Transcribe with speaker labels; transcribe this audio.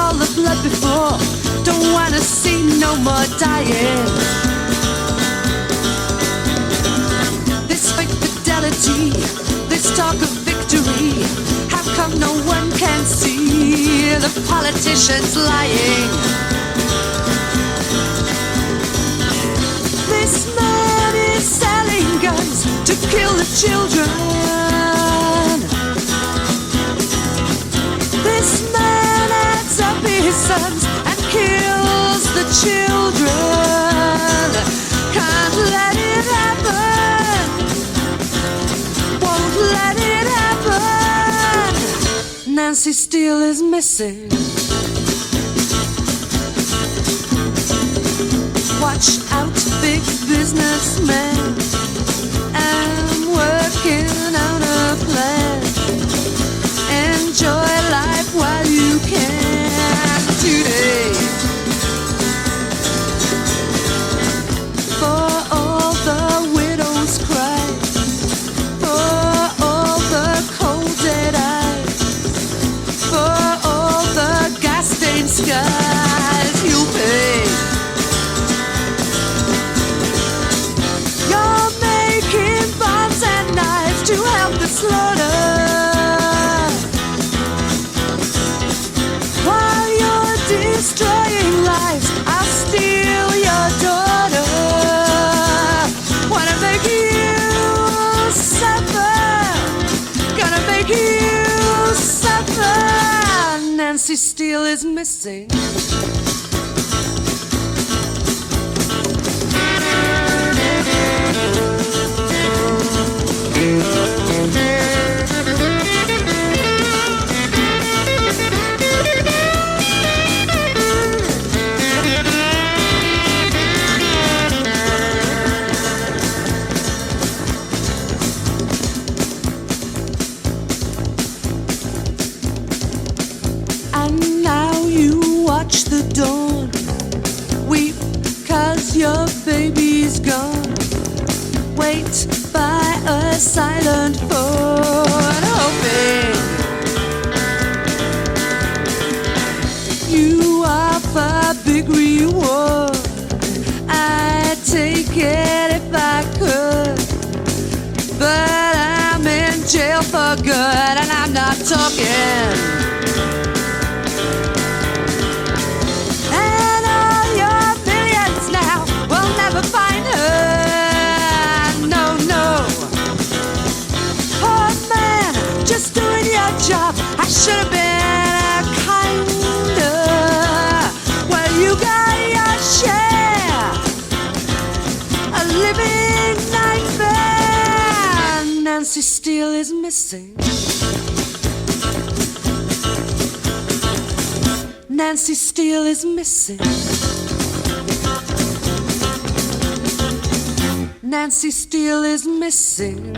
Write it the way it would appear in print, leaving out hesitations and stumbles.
Speaker 1: all the blood before. Don't wanna see no more dying. This fake fidelity, this talk of victory, how come no one can see the politicians lying? This man is selling guns to kill the children. This man adds up his sons and kills the children. Can't let it happen. Won't let it happen. Nancy Steele is missing. Watch out, big businessman. I'm working on a plan. Enjoy life while you can today. For all the widows cry, for all the cold dead eyes, for all the gas-stained skies, you pay. You're making bombs and knives to help the slaughter. Destroying lives, I'll steal your daughter. Wanna make you suffer, gonna make you suffer. Nancy Steele is missing. Watch the dawn, weep 'cause your baby's gone. Wait by a silent phone, hoping you offer big reward. I'd take it if I could, but I'm in jail for good and I'm not talking. Find her, no, no. Poor man, just doing your job. I should have been a kinder. Well, you got your share, a living nightmare. Nancy Steele is missing. Nancy Steele is missing. Nancy Steele is missing.